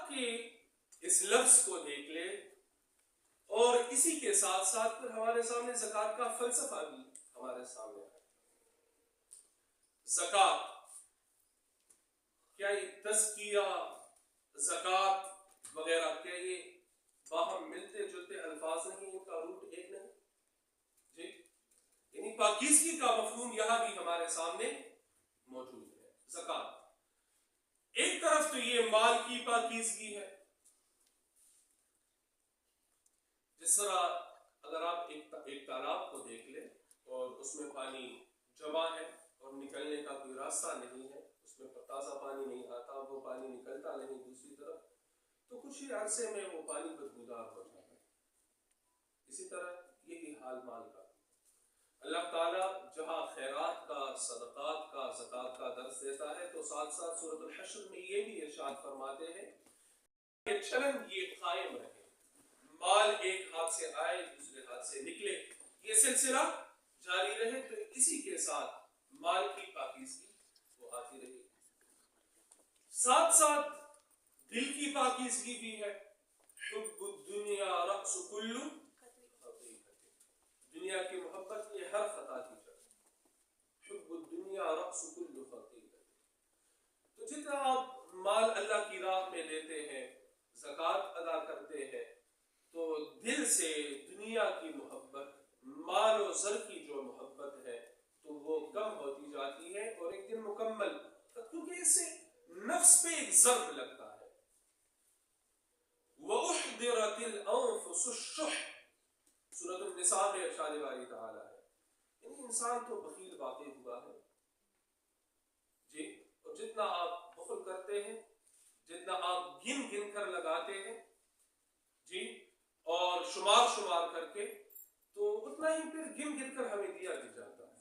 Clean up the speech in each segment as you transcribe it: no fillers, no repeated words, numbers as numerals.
زکوٰۃ کے اس لفظ کو دیکھ لے اور اسی کے ساتھ ساتھ پھر ہمارے سامنے زکوٰۃ کا فلسفہ بھی ہمارے سامنے ہے. زکوٰۃ کیا یہ تزکیہ، زکوٰۃ وغیرہ کیا یہ باہم ملتے جلتے الفاظ نہیں، ان کا روٹ ایک نہیں؟ جی، یعنی پاکیزگی کا مفہوم یہاں بھی ہمارے سامنے موجود ہے. زکوٰۃ ایک طرف تو یہ مال کی پاکیزگی ہے، جس طرح اگر آپ ایک تالاب کو دیکھ لیں اور اس میں پانی جمع ہے اور نکلنے کا کوئی راستہ نہیں ہے، اس میں تازہ پانی نہیں آتا، وہ پانی نکلتا نہیں دوسری طرف، تو کچھ ہی عرصے میں وہ پانی بدبودار ہو جاتا ہے. اسی طرح یہی حال مال کا. اللہ تعالیٰ جہاں خیرات کا، صدقات کا، زکوٰۃ کا درس دیتا ہے تو ساتھ ساتھ سورۃ الحشر میں یہ بھی ارشاد فرماتے ہیں کہ چلن یہ قائم رہے، مال ایک ہاتھ سے آئے دوسرے ہاتھ سے نکلے، یہ سلسلہ جاری رہے. تو اسی کے ساتھ مال کی پاکیزگی وہ آتی رہی. ساتھ ساتھ دل کی پاکیزگی بھی ہے. حب الدنیا رأس کل خطیئۃ، دنیا کی محبت یہ ہر خطا کی جڑ. حب الدنیا رأس کل خطیئۃ. تو جتنا آپ مال اللہ کی راہ میں دیتے ہیں، زکوٰۃ ادا کرتے ہیں، تو دل سے دنیا کی محبت، مال و زر کی جو محبت ہے تو وہ کم ہوتی جاتی ہے، اور ایک دن مکمل، کیونکہ اس سے نفس پہ ایک ضرب لگتا ہے. وَأُحْضِرَتِ الْأَنفُسُ الشُّحَّ، سورۃ النساء میں ارشاد باری تعالیٰ ہے. یعنی انسان تو بخیل واقع ہوا ہے جی، اور جتنا آپ بخل کرتے ہیں، جتنا آپ گن گن کر لگاتے ہیں جی، اور شمار کر کے، تو اتنا ہی پھر گن گن کر ہمیں دیا بھی جاتا ہے.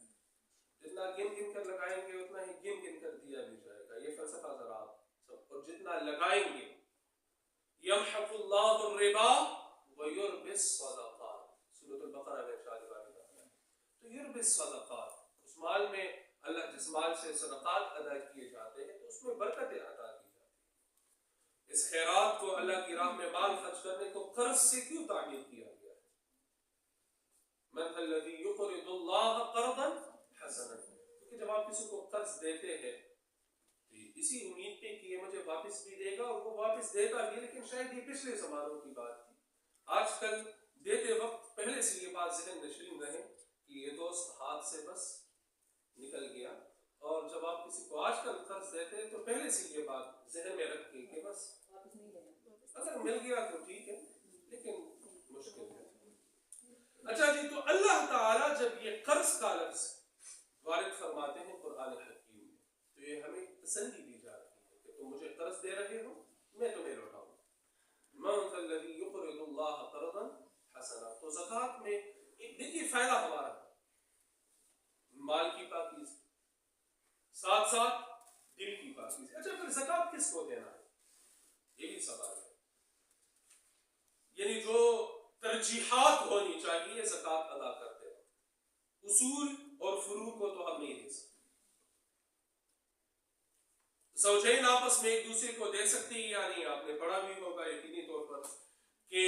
جتنا گن گن کر لگائیں گے اتنا ہی گن گن کر دیا بھی جائے گا. یہ فلسفہ ذرا آپ سب، اور جتنا لگائیں گے یمحق اللہ الربا ویربی الصدقات، سورۃ البقرہ میں ارشاد ہے. تو یربی الصدقات، اس مال میں اللہ جس مال سے صدقات ادا کیے جاتے ہیں تو اس میں برکتیں عطا کی جاتی ہیں. اس خیرات کو، اللہ کی راہ میں مال خرچ کرنے کو قرض سے کیوں تعبیر کیا گیا ہے؟ من الذی یقرض اللہ قرضا حسنا، کیونکہ جب آپ کسی کو قرض دیتے ہیں اسی امید پہ کہ یہ مجھے واپس بھی دے گا، اور وہ واپس دیتا بھی، لیکن شاید یہ پچھلے زمانوں کی بات تھی. آج کل دیتے وقت پہلے سے یہ بات ذہن نشین رہے کہ یہ دوست ہاتھ سے بس نکل گیا، اور جب آپ کسی کو آج کل قرض دیتے ہیں تو پہلے سے یہ بات ذہن میں رکھ کے کہ بس اگر مل گیا تو ٹھیک ہے، لیکن مشکل ہے. اچھا جی، تو اللہ تعالیٰ جب یہ قرض کا لفظ وارد فرماتے ہیں قرآن حکیم میں، تو یہ ہمیں تسلی دی جا رہی ہے کہ تم مجھے قرض دے رہے ہو، میں تمہیں لوٹاؤں. من ذا الذی یقرض اللہ قرضا حسنا. تو زکوٰۃ میں ایک دیکھیے فائدہ ہمارا مال کی پاکیزگی، ساتھ ساتھ دل کی پاکیزگی. اچھا، پھر زکوٰۃ کس کو دینا ہے؟ یہ بھی سوال ہے. یعنی جو ترجیحات ہونی چاہیے زکوٰۃ ادا کرتے ہیں، اصول اور فروع کو تو ہم نہیں دے سکتے. زوجین آپس میں ایک دوسرے کو دے سکتے ہیں یا نہیں؟ آپ نے پڑھا بھی ہوگا یقینی طور پر کہ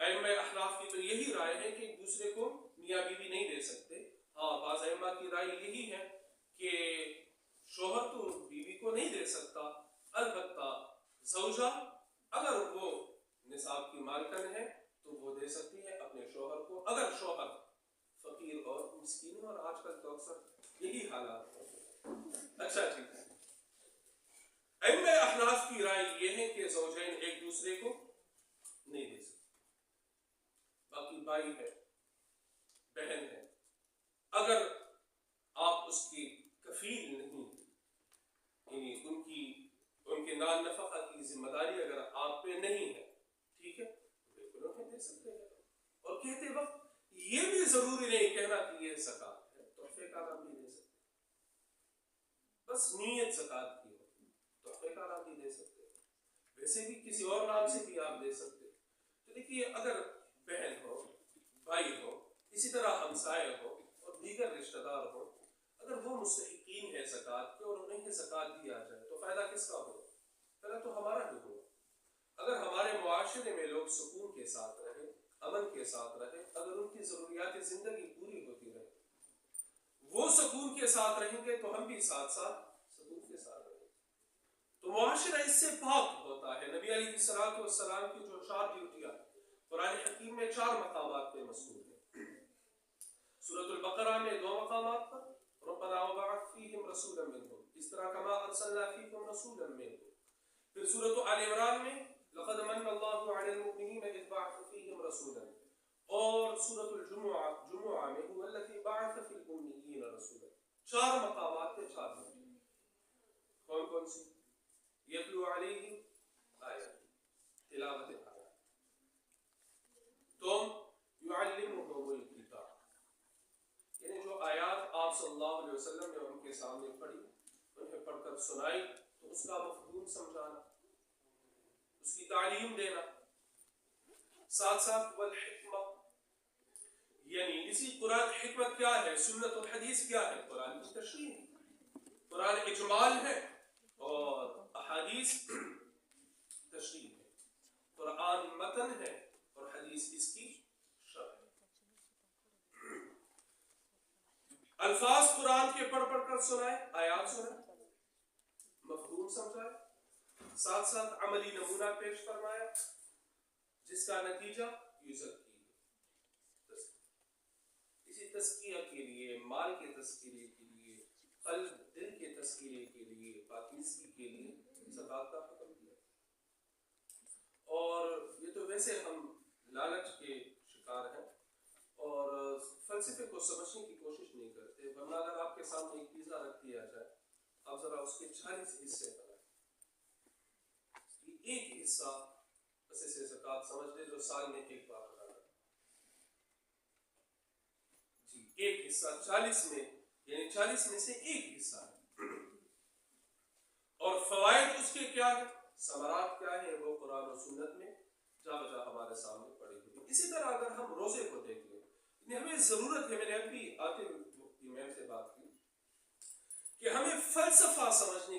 ائمہ احناف کی تو یہی رائے ہے کہ ایک دوسرے کو میاں بیوی نہیں دے سکتے. ہاں، بعض ائمہ کی رائے یہی ہے کہ شوہر تو بیوی کو نہیں دے سکتا، البتہ زوجہ اگر وہ نصاب کی مالکن ہے تو وہ دے سکتی ہے اپنے شوہر کو، اگر شوہر فقیر اور مسکین ہے، اور آج کل تو اکثر یہی حالات ہیں. اچھا ٹھیک ہے، ائمہ احناف کی رائے یہ ہے کہ زوجین ایک دوسرے کو نہیں دے سکتے. باقی بھائی ہے، بہن ہے، اگر آپ اس کی کفیل نہیں، یعنی ان کے نان نفقہ کی ذمہ داری اگر آپ پہ نہیں ہے، ٹھیک ہے، تو بالکل انہیں دے سکتے ہیں. اور کہتے وقت یہ بھی ضروری نہیں کہنا کہ یہ زکوٰۃ ہے، تحفے کا نام بھی دے سکتے، بس نیت زکوٰۃ کی ہو، تحفے کا نام بھی دے سکتے، ویسے بھی کسی اور نام سے بھی آپ دے سکتے. تو دیکھیے، اگر بہن ہو، بھائی ہو، اسی طرح ہمسائے ہو اور دیگر رشتہ دار ہو، اگر وہ مستحقین ہے زکوٰۃ کے اور انہیں زکوٰۃ دی آ جائے تو فائدہ کس کا ہوگا؟ پہلے تو ہمارا ہی ہوگا. معاشرے میں لوگ سکون کے ساتھ رہیں، امن کے ساتھ رہیں، اگر ان کی ضروریات زندگی پوری ہوتی رہے، وہ سکون کے ساتھ رہیں گے تو ہم بھی ساتھ ساتھ سکون کے ساتھ رہیں گے، تو معاشرہ اس سے پاک ہوتا ہے۔ نبی علیہ الصلوۃ والسلام کی جو 4 ڈیوٹیاں قرآن حکیم میں 4 مقامات پہ مذکور ہیں۔ سورۃ البقرہ میں 2 مقامات پر ربنا وبعث فیہم رسولا منہم، اس طرح کما ارسلنا فیکم رسولا منکم۔ پھر سورۃ آل عمران میں لقد من اللہ علی المؤمنین اذ بعث فیہم رسولا، اور سورۃ الجمعہ میں هو الذی بعث فی الامیین رسولا۔ 4 مقامات پہ 4 ڈیوٹیاں کون کون سی؟ یتلو علیہم آیات، تلاوت آیات، تم یعلمہم الکتاب، یعنی جو آیات آپ صلی اللہ علیہ وسلم نے ان کے سامنے پڑھی، انہیں پڑھ کر سنائی تو اس کا مفہوم سمجھانا، اس کی تعلیم دینا، ساتھ ساتھ والحکمہ، یعنی اسی قرآن حکمت کیا ہے، سنت و حدیث کیا ہے، قرآن کی تشریح، قرآن اجمال ہے اور احادیث تشریح ہے، قرآن متن ہے اور حدیث اس کی شرح ہے۔ الفاظ قرآن کے پڑھ پڑھ کر سنائے، آیات سنائے، مفہوم سمجھائے، ساتھ ساتھ عملی نمونہ پیش فرمایا جس کا نتیجہ یزکی، اسی تزکیہ کے لیے، مال کے تزکیے کے لیے، قلب دل کے تزکیے کے لیے، پاکیزگی کے لیے زکوٰۃ کا حکم دیا۔ اور یہ تو ویسے ہم لالچ کے شکار ہیں اور فلسفے کو سمجھنے کی کوشش نہیں کرتے، ورنہ اگر آپ کے سامنے ایک پیزا رکھ دیا جائے، آپ ذرا اس کے 40 حصے بنائیں، ایک حصہ بس اسے زکوٰۃ سمجھ لے جو سال میں ایک بار بنانا ہے، جی ایک حصہ 40 میں، یعنی 40 میں سے ایک حصہ ہے، اور فوائد اس کے کیا ہیں، ثمرات کیا ہیں، وہ قرآن و سنت میں جا بجا ہمارے سامنے پڑی ہوئی۔ اسی طرح اگر ہم روزے کو دیکھ لیں، ہمیں ضرورت ہے، میں نے ابھی آتے امام سے بات کی کہ ہمیں فلسفہ سمجھنے